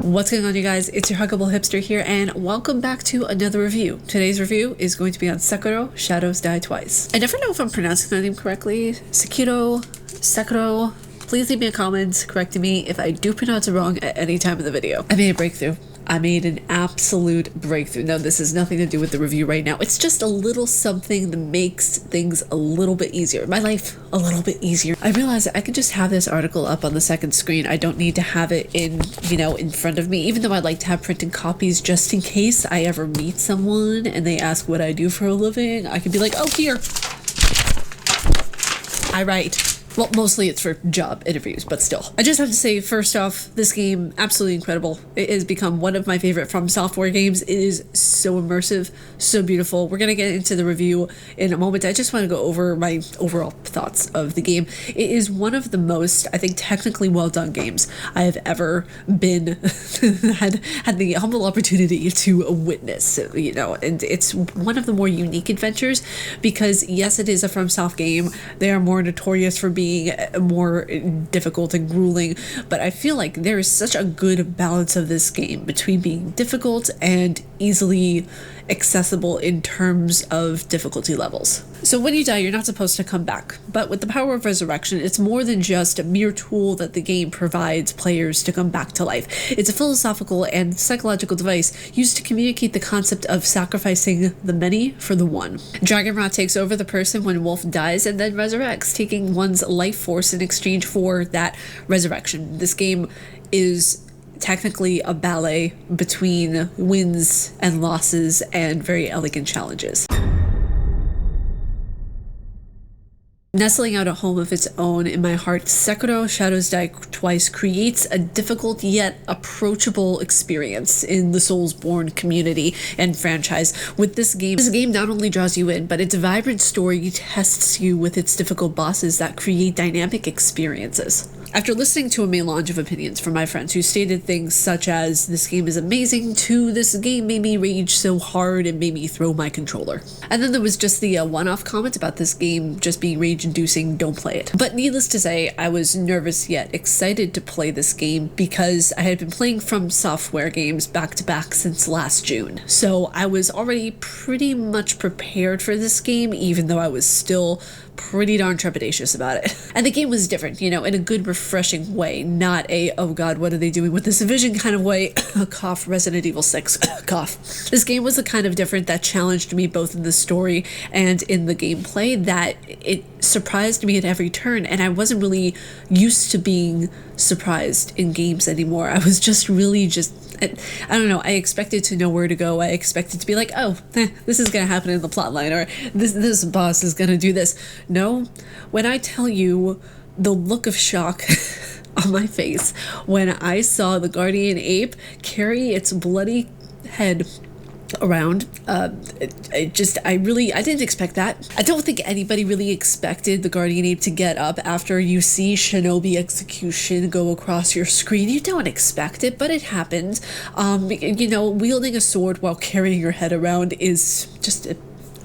What's going on, you guys? It's your huggable hipster here, and welcome back to another review. Today's review is going to be on Sekiro, Shadows Die Twice. I never know if I'm pronouncing that name correctly. Sekiro. Please leave me a comment correcting me if I do pronounce it wrong at any time in the video. I made a breakthrough. I made an absolute breakthrough. No, this has nothing to do with the review right now. It's just a little something that makes things a little bit easier. My life a little bit easier. I realized that I could just have this article up on the second screen. I don't need to have it in front of me, even though I like to have printed copies just in case I ever meet someone and they ask what I do for a living. I could be like, oh, here. I write. Well, mostly it's for job interviews, but still. I just have to say, first off, this game, absolutely incredible. It has become one of my favorite FromSoftwears games. It is so immersive, so beautiful. We're going to get into the review in a moment. I just want to go over my overall thoughts of the game. It is one of the most, I think, technically well done games I have ever been, had the humble opportunity to witness, and it's one of the more unique adventures because, yes, it is a FromSoft game. They are more notorious for being more difficult and grueling, but I feel like there is such a good balance of this game between being difficult and easily accessible in terms of difficulty levels. So when you die, you're not supposed to come back, but with the power of resurrection, it's more than just a mere tool that the game provides players to come back to life. It's a philosophical and psychological device used to communicate the concept of sacrificing the many for the one. Dragon Rot takes over the person when Wolf dies and then resurrects, taking one's life force in exchange for that resurrection. This game is technically a ballet between wins and losses and very elegant challenges. Nestling out a home of its own in my heart, Sekiro Shadows Die Twice creates a difficult yet approachable experience in the Soulsborne community and franchise. With this game not only draws you in, but its vibrant story tests you with its difficult bosses that create dynamic experiences. After listening to a melange of opinions from my friends who stated things such as, this game is amazing, to this game made me rage so hard it made me throw my controller. And then there was just the one-off comment about this game just being rage-inducing, don't play it. But needless to say, I was nervous yet excited to play this game because I had been playing FromSoftwears games back-to-back since last June. So I was already pretty much prepared for this game, even though I was still pretty darn trepidatious about it. And the game was different, in a good, refreshing way, not a, oh god, what are they doing with this division kind of way. Cough, Resident Evil 6, cough. This game was the kind of different that challenged me both in the story and in the gameplay, that it surprised me at every turn, and I wasn't really used to being surprised in games anymore. I was just really I don't know, I expected to know where to go. I expected to be like, oh, this is gonna happen in the plotline, or this boss is gonna do this. No, when I tell you the look of shock on my face when I saw the guardian ape carry its bloody head around, I didn't expect that. I don't think anybody really expected the guardian ape to get up after you see shinobi execution go across your screen. You don't expect it, but it happened. Wielding a sword while carrying your head around is just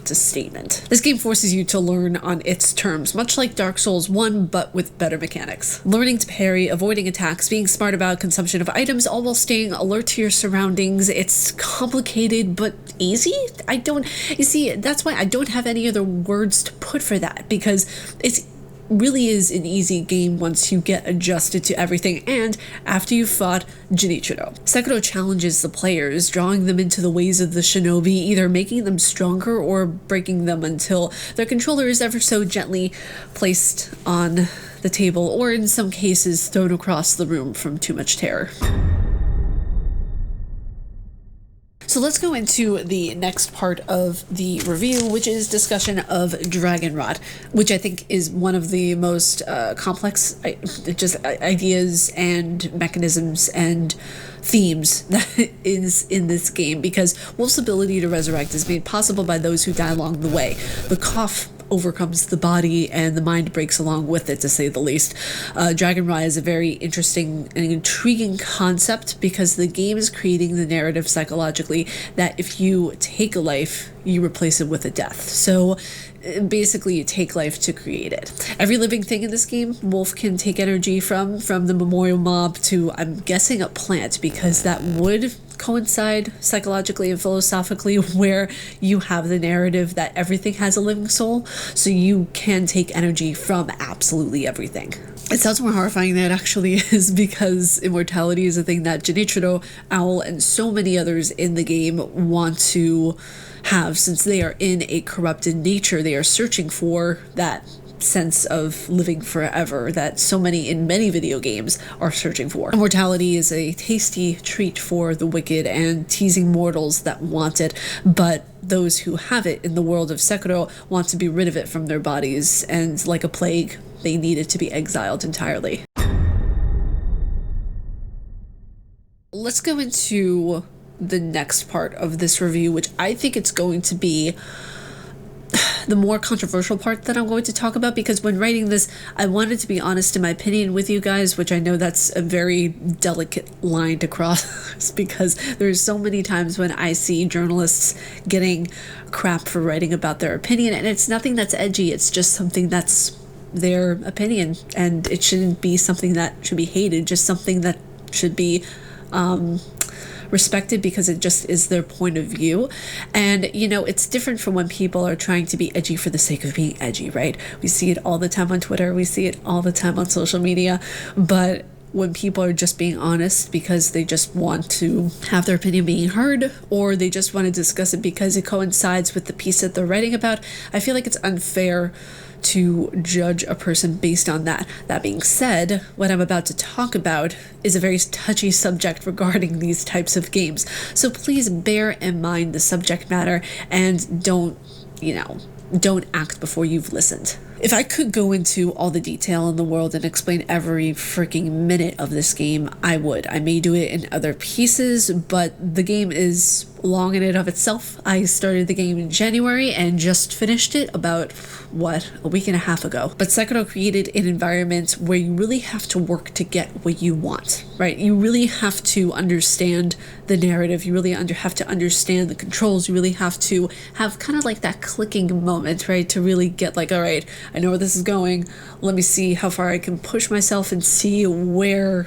it's a statement. This game forces you to learn on its terms, much like Dark Souls 1, but with better mechanics. Learning to parry, avoiding attacks, being smart about consumption of items, all while staying alert to your surroundings. It's complicated, but easy? That's why I don't have any other words to put for that, because it's really is an easy game once you get adjusted to everything and after you've fought Genichiro. Sekiro challenges the players, drawing them into the ways of the shinobi, either making them stronger or breaking them until their controller is ever so gently placed on the table, or in some cases thrown across the room from too much terror. So let's go into the next part of the review, which is discussion of Dragon Rot, which I think is one of the most complex ideas and mechanisms and themes that is in this game, because Wolf's ability to resurrect is made possible by those who die along the way. The cough overcomes the body and the mind breaks along with it, to say the least. Dragon Rye is a very interesting and intriguing concept because the game is creating the narrative psychologically that if you take a life, you replace it with a death. So basically you take life to create it. Every living thing in this game, Wolf can take energy from the memorial mob to, I'm guessing, a plant, because that would coincide psychologically and philosophically where you have the narrative that everything has a living soul, so you can take energy from absolutely everything. It sounds more horrifying than it actually is, because immortality is a thing that Genichiro, Owl, and so many others in the game want to have. Since they are in a corrupted nature, they are searching for that sense of living forever that so many in many video games are searching for. Immortality is a tasty treat for the wicked and teasing mortals that want it, but those who have it in the world of Sekiro want to be rid of it from their bodies, and like a plague, they need it to be exiled entirely. Let's go into the next part of this review, which I think it's going to be the more controversial part that I'm going to talk about, because when writing this, I wanted to be honest in my opinion with you guys, which I know that's a very delicate line to cross because there's so many times when I see journalists getting crap for writing about their opinion, and it's nothing that's edgy, it's just something that's their opinion, and it shouldn't be something that should be hated, just something that should be respected because it just is their point of view. And you know, it's different from when people are trying to be edgy for the sake of being edgy, right? We see it all the time on Twitter, we see it all the time on social media, but when people are just being honest because they just want to have their opinion being heard, or they just want to discuss it because it coincides with the piece that they're writing about, I feel like it's unfair to judge a person based on that. That being said, what I'm about to talk about is a very touchy subject regarding these types of games. So please bear in mind the subject matter and don't act before you've listened. If I could go into all the detail in the world and explain every freaking minute of this game, I would. I may do it in other pieces, but the game is long in and of itself. I started the game in January and just finished it about, a week and a half ago. But Sekiro created an environment where you really have to work to get what you want, right? You really have to understand the narrative. You really have to understand the controls. You really have to have kind of like that clicking moment, right? To really get like, all right, I know where this is going. Let me see how far I can push myself and see where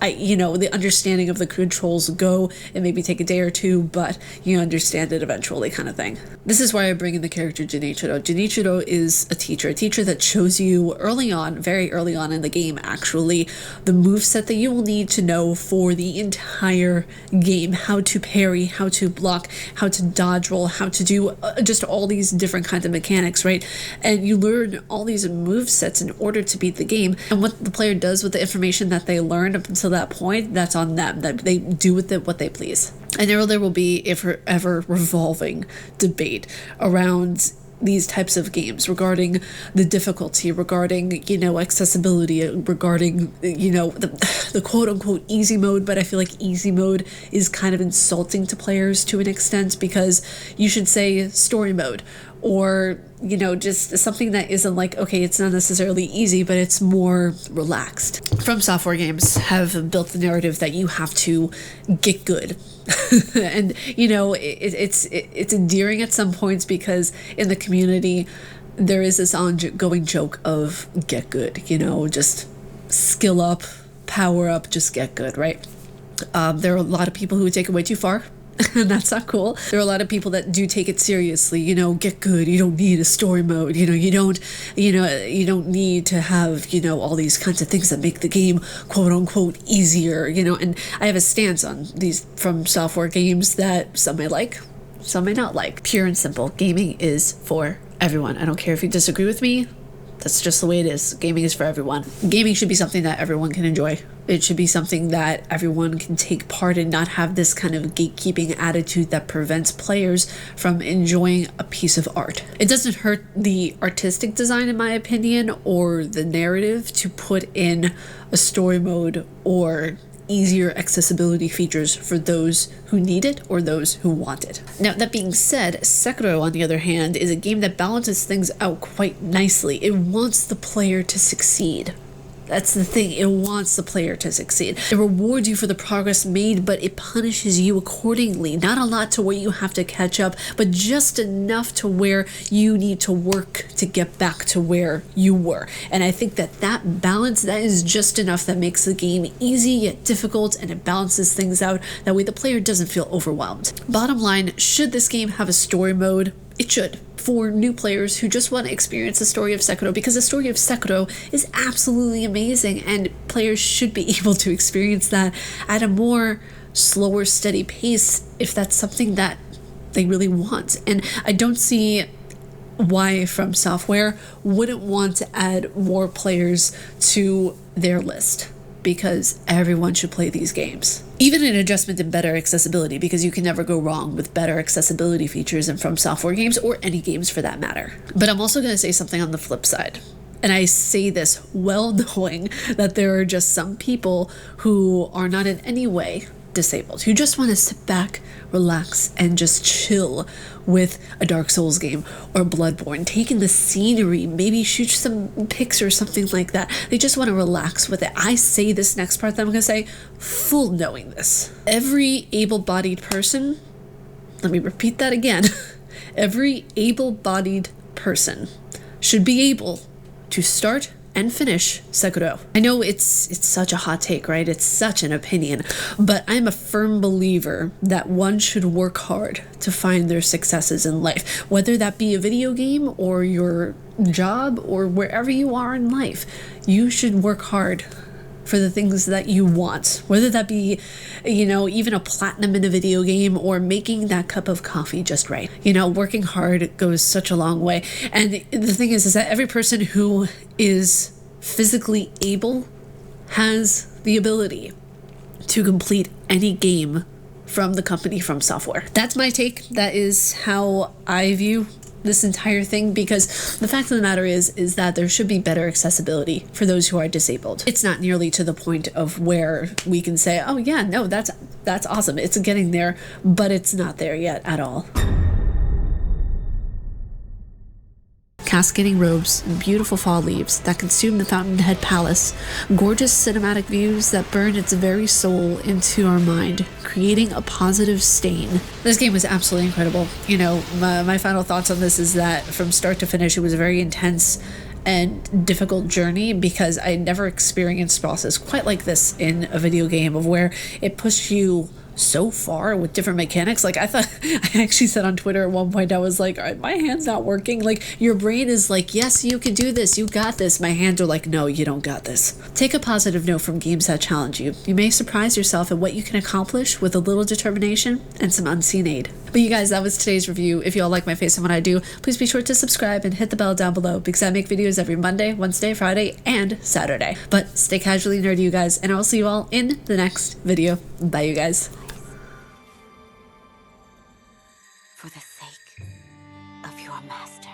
the understanding of the controls go. It maybe take a day or two, but you understand it eventually, kind of thing. This is why I bring in the character Genichiro. Genichiro is a teacher that shows you very early on in the game, actually, the moveset that you will need to know for the entire game. How to parry, how to block, how to dodge roll, how to do just all these different kinds of mechanics, right? And you learn all these movesets in order to beat the game. And what the player does with the information that they learned up until that point, that's on them. That they do with it what they please. And there will be ever revolving debate around these types of games regarding the difficulty, regarding accessibility, regarding the quote-unquote easy mode. But I feel like easy mode is kind of insulting to players to an extent, because you should say story mode, or just something that isn't like, okay, it's not necessarily easy, but it's more relaxed. FromSoftware games have built the narrative that you have to get good. And it's endearing at some points, because in the community there is this ongoing joke of get good, just skill up, power up, just get good, right? There are a lot of people who would take it way too far. And that's not cool. There are a lot of people that do take it seriously, get good. You don't need a story mode. You don't need to have, all these kinds of things that make the game quote unquote easier, and I have a stance on these FromSoftware games that some may like, some may not like. Pure and simple. Gaming is for everyone. I don't care if you disagree with me. That's just the way it is. Gaming is for everyone. Gaming should be something that everyone can enjoy. It should be something that everyone can take part in, not have this kind of gatekeeping attitude that prevents players from enjoying a piece of art. It doesn't hurt the artistic design, in my opinion, or the narrative to put in a story mode or easier accessibility features for those who need it or those who want it. Now, that being said, Sekiro, on the other hand, is a game that balances things out quite nicely. It wants the player to succeed. That's the thing, it wants the player to succeed. It rewards you for the progress made, but it punishes you accordingly. Not a lot to where you have to catch up, but just enough to where you need to work to get back to where you were. And I think that that balance, that is just enough that makes the game easy yet difficult, and it balances things out. That way the player doesn't feel overwhelmed. Bottom line, should this game have a story mode? It should, for new players who just want to experience the story of Sekiro, because the story of Sekiro is absolutely amazing, and players should be able to experience that at a more slower, steady pace if that's something that they really want. And I don't see why FromSoftware wouldn't want to add more players to their list, because everyone should play these games. Even an adjustment in better accessibility, because you can never go wrong with better accessibility features in FromSoftware games, or any games for that matter. But I'm also going to say something on the flip side. And I say this well knowing that there are just some people who are not in any way disabled, who just want to sit back, relax, and just chill with a Dark Souls game or Bloodborne, taking the scenery, maybe shoot some pics or something like that. They just want to relax with it. I say this next part that I'm going to say full knowing this. Every able-bodied person, let me repeat that again, every able-bodied person should be able to start and finish Sekiro. I know it's such a hot take, right? It's such an opinion, but I'm a firm believer that one should work hard to find their successes in life, whether that be a video game or your job or wherever you are in life. You should work hard for the things that you want, whether that be, you know, even a platinum in a video game or making that cup of coffee just right. You know, working hard goes such a long way. And the thing is that every person who is physically able has the ability to complete any game from the company FromSoftware. That's my take. That is how I view this entire thing, because the fact of the matter is that there should be better accessibility for those who are disabled. It's not nearly to the point of where we can say, oh yeah, no, that's awesome. It's getting there, but it's not there yet at all. Cascading robes and beautiful fall leaves that consume the Fountainhead Palace, gorgeous cinematic views that burn its very soul into our mind, creating a positive stain. This game was absolutely incredible. You know, my final thoughts on this is that from start to finish, it was a very intense and difficult journey, because I never experienced bosses quite like this in a video game, of where it pushed you so far with different mechanics. Like, I actually said on Twitter at one point, I was like, all right, my hand's not working. Like, your brain is like, yes, you can do this, you got this. My hands are like, no, you don't got this. Take a positive note from games that challenge you. You may surprise yourself at what you can accomplish with a little determination and some unseen aid. But you guys, that was today's review. If you all like my face and what I do, please be sure to subscribe and hit the bell down below, because I make videos every Monday, Wednesday, Friday, and Saturday. But stay casually nerdy, you guys, and I will see you all in the next video. Bye, you guys. For the sake of your master.